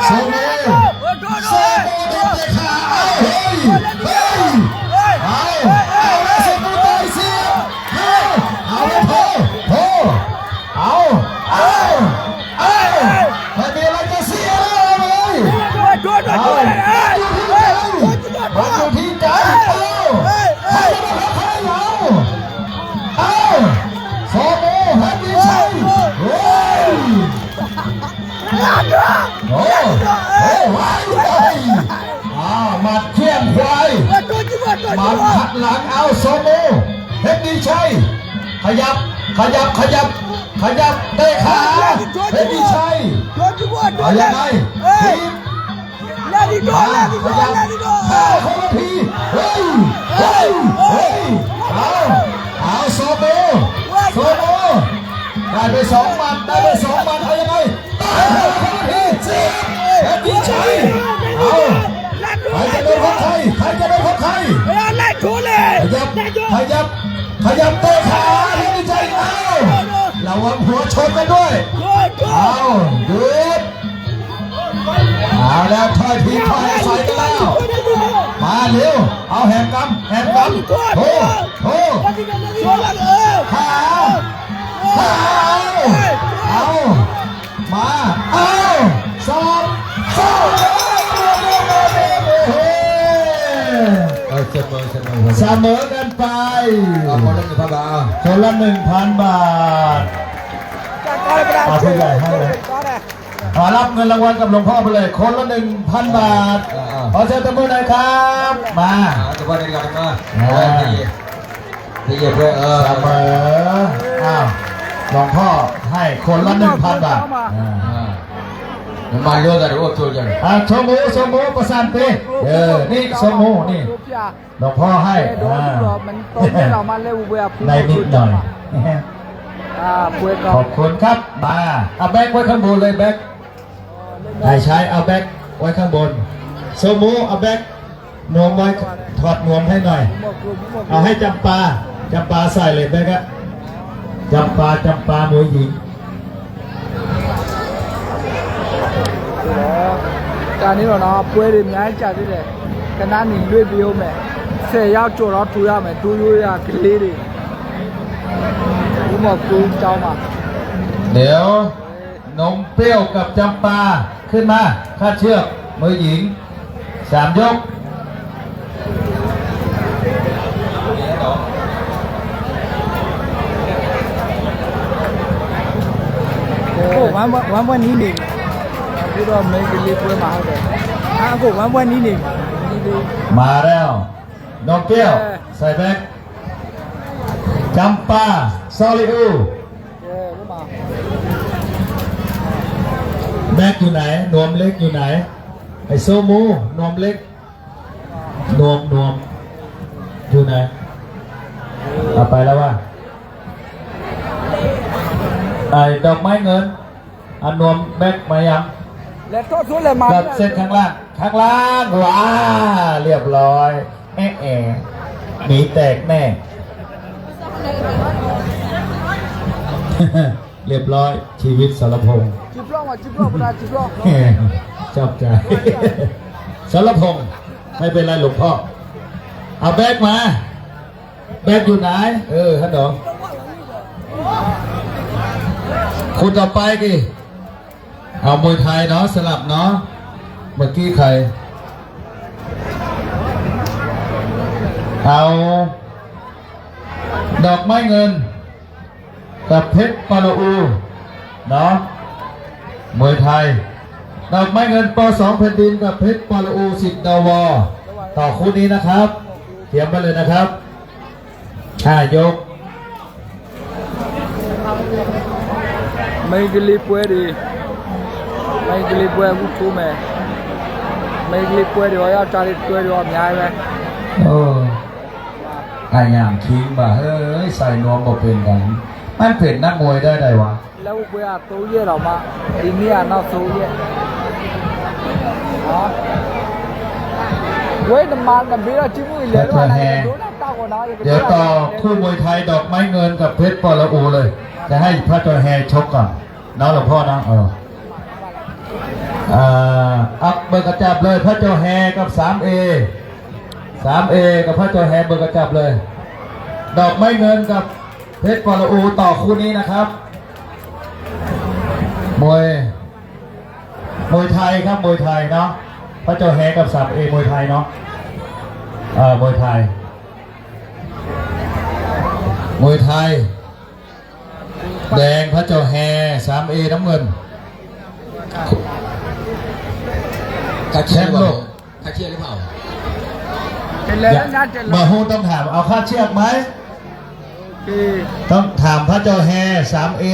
โซโมโซโมเตะขาเอาเฮ้ยเฮ้ยเอาแล้วโซโมต่อยเสียเอาโผเอาไม่มีอะไรจะเสียแล้วเลยมันอยู่ที่ใจใครจะมาใครเอาโซโมฮันดีชัยโอ้ว้ายหมัดเขี้ยนควายมันหักหลังเอาโซโมเพชรดีชัยขยับเตะขาเพชรดีชัยเอายังไงทีมข้าคนละทีเฮ้ยเอาโซโมได้ไปสองมันเอายังไงคนละทีเพชรดีชัยเอาใครจะโดนของใครขยับเตะขาเพชรดีชัยเอาระวังหัวชนกันด้วยเอาหยุดเอาแล้วถอยทีถอยใส่กันแล้วมาเร็วเอาแหมกำโอ้ขาเอามาเอาสองเสมอกันไปคนละ 1,000 บาทเอาผู้ใหญ่ให้เลยขอรับเงินรางวัลกับหลวงพ่อไปเลยคนละ 1,000 บาทขอเชิญตบมือหน่อยครับมาตบมือหน่อยครับมาที่เย็บเลยเสมอหลวงพ่อให้คนละ 1,000 บาทมาเยอะกันรู้ตัวยังโชมูประสานเตนี่โชมูนี่หลวงพ่อให้ในนิดหน่อยขอบคุณครับมาเอาแบกไว้ข้างบนเลยแบกให้ใช้เอาแบกไว้ข้างบนโชมูเอาแบกนวมไว้ถอดนวมให้หน่อยเอาให้จำปาใส่เลยแบกอะจำปามวยหญิงการนี้เราเนาะป่วยเรื่องง่ายจัดเลยขณะนี้ด้วยบิวแม่เสียยาวโจรทุยาแม่ทุยยากลีดิกูบอกกูเจ้ามาเดี๋ยวนมเปรี้ยวกับจำปาขึ้นมาคาดเชือกมือหญิง3 ยกโอ้วันนี้ดิพูดว่าไม่กินลีป่วยมาเลยกูวันนี้ดิมาแล้วนมเปรี้ยวใส่แบกจำปาซอลิอูแบกอยู่ไหนนวมเล็กอยู่ไหนไอโซมูนวมเล็กนวมอยู่ไหนเอาไปแล้วว่าไอดอกไม้เงินอันนวมแบกมายังแบบเส้นข้างล่างว้าเรียบร้อยหนีแตกแน่เรียบร้อยชีวิตสารพงษ์จิบล้อชอบใจสารพงษ์ไม่เป็นไรหลวงพ่อเอาแบกมาแบกอยู่ไหนฮัลโหลคุณต่อไปกี่เอามวยไทยเนาะสลับเนาะเมื่อกี้ใครเอาดอกไม้เงินกับเพชรปาโลอูเนาะมวยไทยดอกไม้เงินป.2 แผ่นดินกับเพชรปาโลอูสิทธิ์ดวต่อคู่นี้นะครับเตรียมไปเลยนะครับ5 ยกไม่กินลีป่วยดิไม่กินลีป่วยกูทูแม่ไม่กินลีป่วยดิว่าอยากจ่ายป่วยดิว่ามีอะไรไหมไอ้ยามคิงบ่าเฮ้ยใส่นวมบอกเป็นกันมันเป็นนักมวยได้ไงวะแล้วกูอยากตู้เย่หรอมาทีนี้อ่ะน่าตู้เย่เว้ยน้ำมันกับเบียร์จิ้มมือเลยด้วยนะเดี๋ยวต่อคู่มวยไทยดอกไม้เงินกับเพชรปลอูเลยจะให้พระเจ้าแฮชกก่อนน้าหลวงพ่อนะ อักเบอร์กระจับเลยพระเจ้าแฮกับ 3A กับพระเจ้าแฮเบอร์กระจับเลยดอกไม้เงินกับเพชรปรอูต่อคู่นี้นะครับมวยไทยครับมวยไทยเนาะพระเจ้าแฮกับ 3A มวยไทยเนาะมวยไทยแดงพระเจ้าแฮ 3A น้ำเงินกระเชียร์หรือเปล่าคาเชียร์หรือเปล่าเป็นเลยนะเจ็ดมาฮูต้องถามเอาค่าเชือกไหมต้องถามพระเจ้าแฮ 3A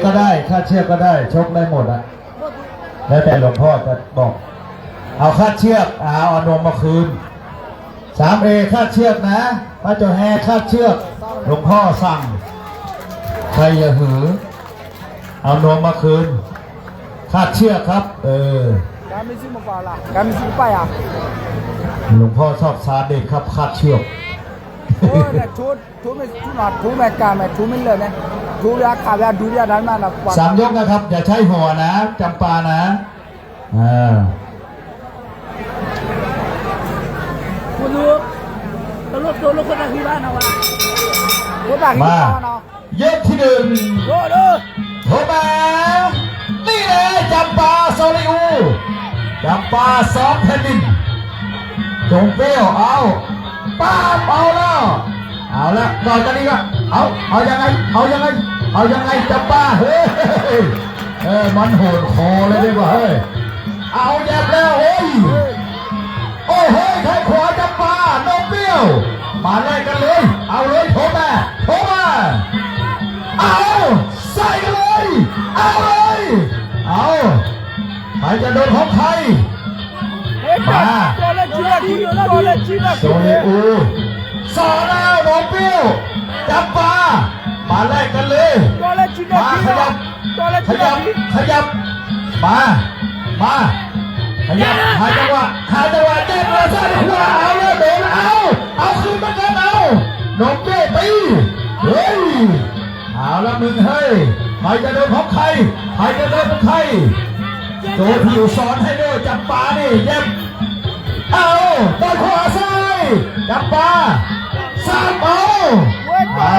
ก็ได้ค่าเชือกก็ได้ชกได้หมดอะแล้วแต่หลวงพ่อจะบอกเอาค่าเชือกเอานมมาคืน 3A ค่าเชือกนะพระเจ้าแฮค่าเชือกหลวงพ่อสั่งใครอย่าหือเอานมมาคืนค่าเชือกครับการไม่ซื้อมาเปล่าล่ะการไม่ซื้อไปอ่ะหลวงพ่อชอบซาเด็กครับค่าเชือกโอ้เนี่ยทุบไม่ทุบหนอทุบไม่การไม่ทุบไม่เลยเนี่ยทุบยาขาดยาดูยาดันมานะ3 ยกนะครับอย่าใช้หัวนะจำปานะคุณลูกตัวลูกคนที่บ้านเอาวะมายกที่1โทมานี่เลยจำปาโซลิอูจำปา2 แผ่นดินจงเปี้ยวเอาป้าเอาแล้วก่อนกันนี้ก็เอายังไงจำปาเฮ้ยมันโหดคอเลยดีกว่าเฮ้ยเอาแยบแล้วโอ้ยใครขวาจำปาโนเปี้ยวมาเลยกันเลยเอาเลยโทมาเอาใส่กันเลยเอาใครจะโดนของใครมาโซเลอูสอแล้วโนเปี้ยวจับปามาแลกกันเลยมาขยับมาขยับหาจังหวะเจ็บเลยซ้ายขวาเอาเลยโดนเอาคืนมากันโนเปี้ยวตีเฮ้ยเอาละมึงเฮ้ยใครจะโดนของใครจะโดนของใครโดนผิวสอนให้ด้วยจับปานี่เย็บเอาตอนขวาซ้ายจับปา3มา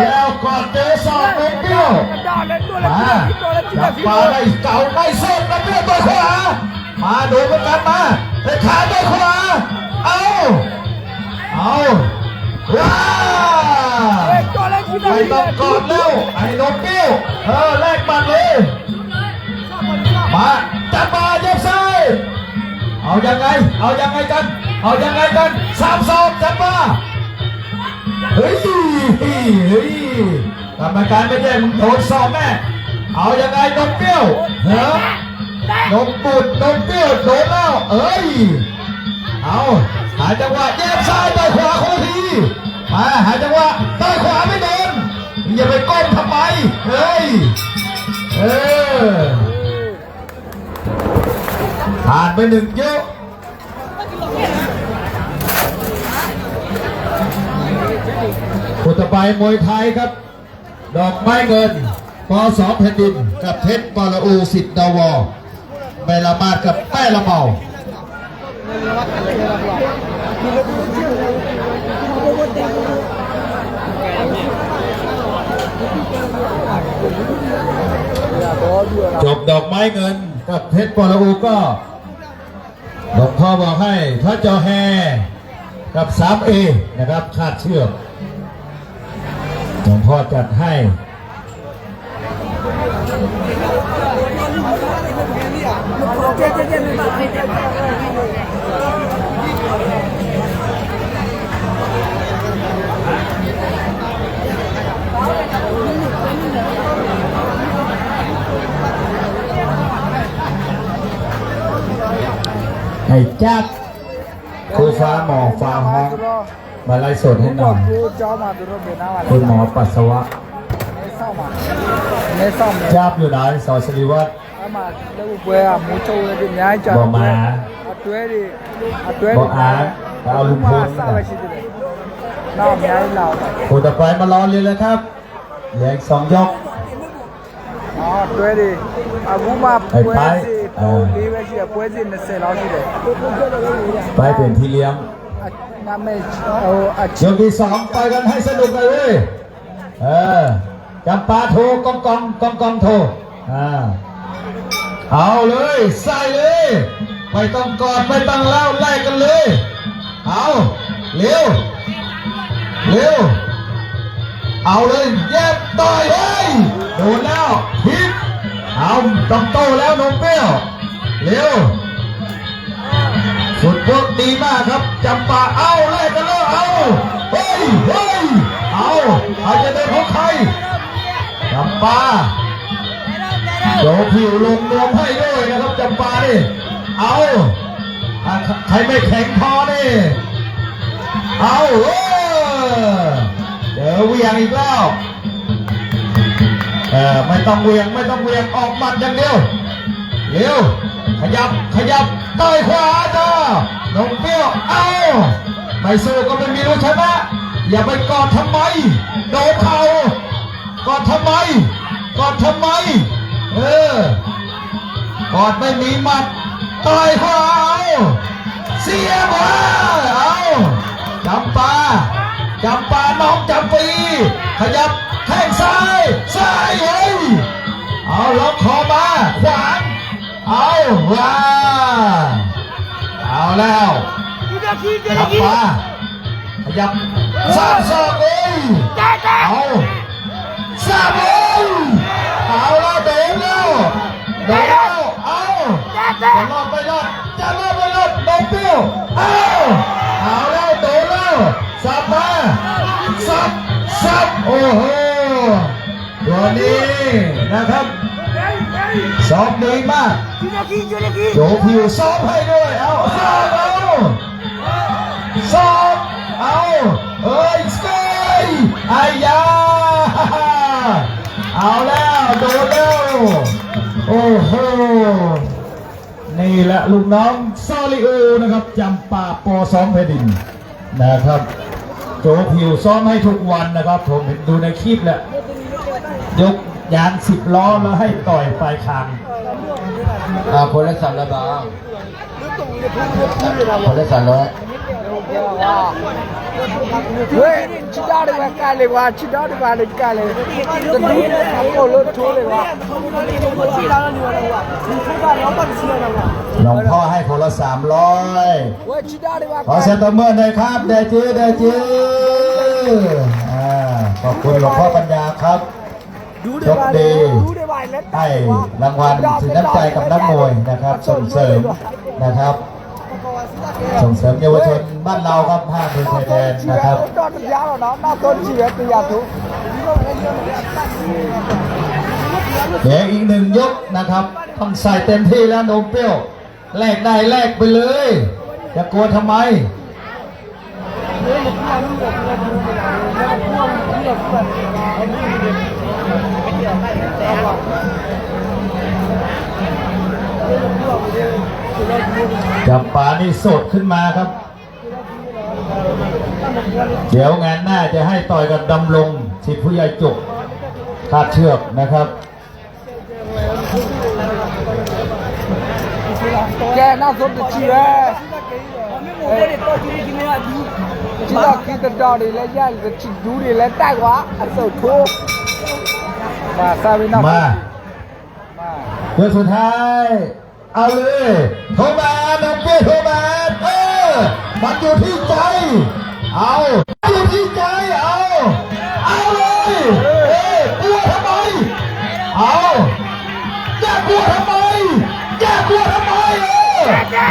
แล้วก่อนเจอสองโนเปี้ยวมาจับปาได้เก่าได้โซนโนเปี้ยวตัวขวามาดูกันมาไปขาตัวขวาเอาว้าไม่ต้องกอดแล้วไอ้โนเปี้ยวแลกบัตรเลยมาจับมาเย็บซ้ายเอายังไงกัน3-2จับมาเฮ้ยกรรมการไม่ได้มึงโดนสอบแม่เอายังไงนมเปรี้ยวนมปุดนมเปรี้ยวโดนแล้วเอาหาจังหวะแยบซ้ายต่อยขวาคนทีมาหาจังหวะต่อยขวาไม่โดนอย่าไปก้มทำไมเฮ้ยผ่านไป1 ยกคู่ต่อไปมวยไทยครับดอกไม้เงินป2 แผ่นดินกับเพชรปรอูสิทธิ์ดาวเมลามาดกับแต้ละเมาจบดอกไม้เงินกับเพชรปรอูก็หลวงพ่อบอกให้พระเจ้าแฮกับ 3A นะครับคาดเชือกหลวงพ่อจัดให้ให้จัดคือฟ้าหมอฟ้าห้องมาไล่สดให้หน่อยคุณหมอปัสสาวะจับอยู่ไหนสอสิริวัฒน์บอกมาบอกเอาลุงพลคู่ต่อไปมารอเลยแล้วครับเหลืออีก2 ยกไป လေးပဲရှိတယ်ပွဲစဉ်20လောက်ရှိတယ် ไปเป็นพี่เลี้ยง နာမည်ဟိုအချ ยกที่สองไปกันให้สนุกเลยเว้ยจำปาโทรกองโทรเอาเลยใส่เลยไม่ต้องกอดไม่ต้องเล่าไล่กันเลยเอาเร็วเอาเลยแยบต่อยเลยโดนแล้วพิษเอาต้องโตแล้วนมเปรี้ยวเร็วสุดพวกดีมากครับจำปาเอาไล่กันแล้วเอาเฮ้ยเอาจะเป็นของใครจำปาโดผิวลงนวมให้ด้วยนะครับจำปาดิเอาใครไม่แข็งพอนี่เอาเดี๋ยวเวียงอีกแล้วไม่ต้องเวียงออกหมัดอย่างเดียวเร็วขยับต่อยขวาจ้าลงเปรี้ยวเอาไม่สู้ก็ไม่มีรู้ชนะอย่าไปกอดทำไมโดนเข่ากอดทำไมกอดไม่มีหมัดต่อยขวาเสียบเอาจำปาน้องจำปีขยับแข้งซ้ายเฮ้ยเอาล็อกคอมาขวางเอาแล้วจำปาขยับสามศอกเอ้ยเอาสามเอ้ยเอาแล้วโดนแล้วเอาจะรอดไม่รอดโดนเปรี้ยวเอาแล้วโดนแล้วสับมาสับโอ้โหตัวนี้นะครับซ้อมดีมากโจผิวซ้อมให้ด้วยเอาสเกยไอ้ยาเอาแล้วโดนแล้วโอ้โหนี่แหละลูกน้องซอลิโอนะครับจำปาปอซ้อมแผ่นดินนะครับโจผิวซ้อมให้ทุกวันนะครับผมเห็นดูในคลิปแหละยกยาน10 ล้อแล้วให้ต่อยปลายคาง คนละ300 บาทคนละ300เฮ้ยชิดาดีกว่ากันเลยว่ะชิดาดีกว่าเลยกันเลยจะดูโอ้โหโชว์เลยว่ะ หลวงพ่อให้คนละ300 เฮ้ยชิดาดีกว่า ขอเซ็นเตอร์เมอร์หน่อยครับเดจีขอบคุณหลวงพ่อปัญญาครับโชคดีให้รางวัลสินน้ำใจกับนักมวยนะครับส่งเสริมนะครับส่งเสริมเยาวชนบ้านเราครับภาคพื้นชายแดนนะครับเดี๋ยวอีก1 ยกนะครับต้องใส่เต็มที่แล้วโนเปรี้ยวแลกได้แลกไปเลยจะกลัวทำไมจับปานี่สดขึ้นมาครับเดี๋ยวงานหน้าจะให้ต่อยกับดำรงศิษย์ผู้ใหญ่จุกคาดเชือกนะครับแกน่าสนใจชีวะจิตคิดต่อดีแล้วย่าจะจิตดูดีแล้วแต่ว่าอันสุดทุกมาซาบินามาเพื่อสุดท้ายเอาเลยโทมาน้องเปี้ยโทมามันอยู่ที่ใจเอาอยู่ที่ใจเอาเลยกลัวทำไมเอาอย่ากลัวทำไม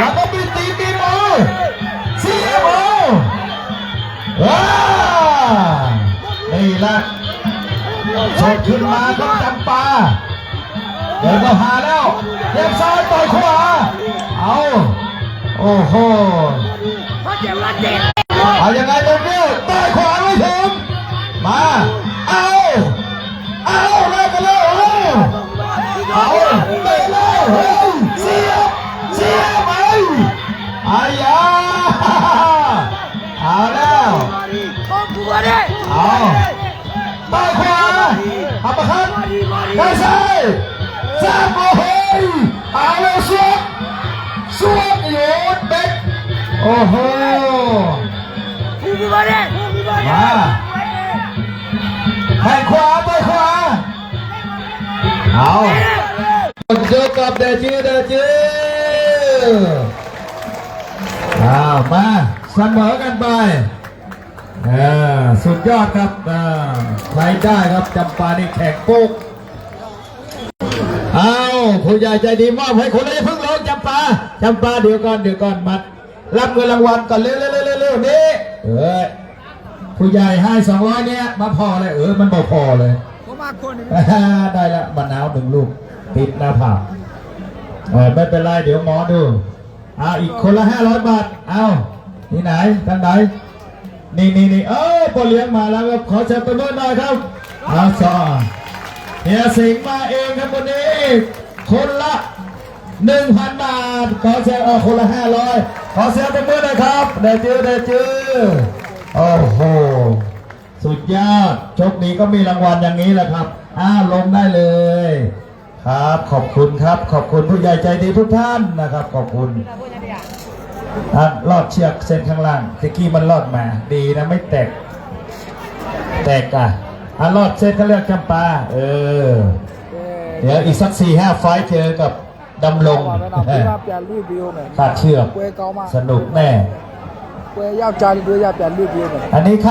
แล้วก็มีตีมีมือเสียมือนี่แหละสดขึ้นมาก็จำปาเดินมาหาแล้วเย็บซ้ายต่อยขวาเอาโอ้โหเอายังไงตรงนี้ต่อยขวาไม่ถึงมาเอาเลยกันเลยเอาเลยเสียไหมอายาเอาแล้วเอาต่อยขวาอัปเปอร์คัตได้ซ้าย โอ้โหเอาเลยสู้ โอ้โหมาให้ขวาไปขวาเอาเจอกับเดจื้อมาเสมอกันไปสุดยอดครับใครได้ครับจำปานี่แข่งปุ๊กเอาผู้ใหญ่ใจดีมอบให้คนเลยเพิ่งลงจำปาเดี๋ยวก่อนมารับเงินรางวัลก่อนเร็วนี่ผู้ใหญ่ให้200เนี่ยมาพอเลยมันบอกพอเลย เขามาคนนี้ ได้ละมะนาว1 ลูกติดหน้าผากไม่เป็นไรเดี๋ยวหมอดูอีกคนละ500 บาทเอาที่ไหนท่านไหนนี่พอเลี้ยงมาแล้วครับขอเชิญตัวนู้นหน่อยครับเอาซอเฮียสิงห์มาเองครับวันนี้คนละ 1,000 บาทขอเชิญคนละ500ขอเชิญตัวนู้นหน่อยครับเดจื้อโอ้โหสุดยอดโชคดีก็มีรางวัลอย่างนี้แหละครับลงได้เลยครับขอบคุณครับขอบคุณผู้ใหญ่ใจดีทุกท่านนะครับขอบคุณลอดเชือกเส้นข้างล่างตะกี้มันลอดมาดีนะไม่แตกลอดเส้นเขาเรียกจำปาเดี๋ยวอีกสัก 4-5 ไฟล์เจอกับดำลงขาดเชือกสนุกแน่ ကွယ်ယောက်ျားလေးတို့ရပြန်လွတ်ပြေးမယ် อันนี้ขั้น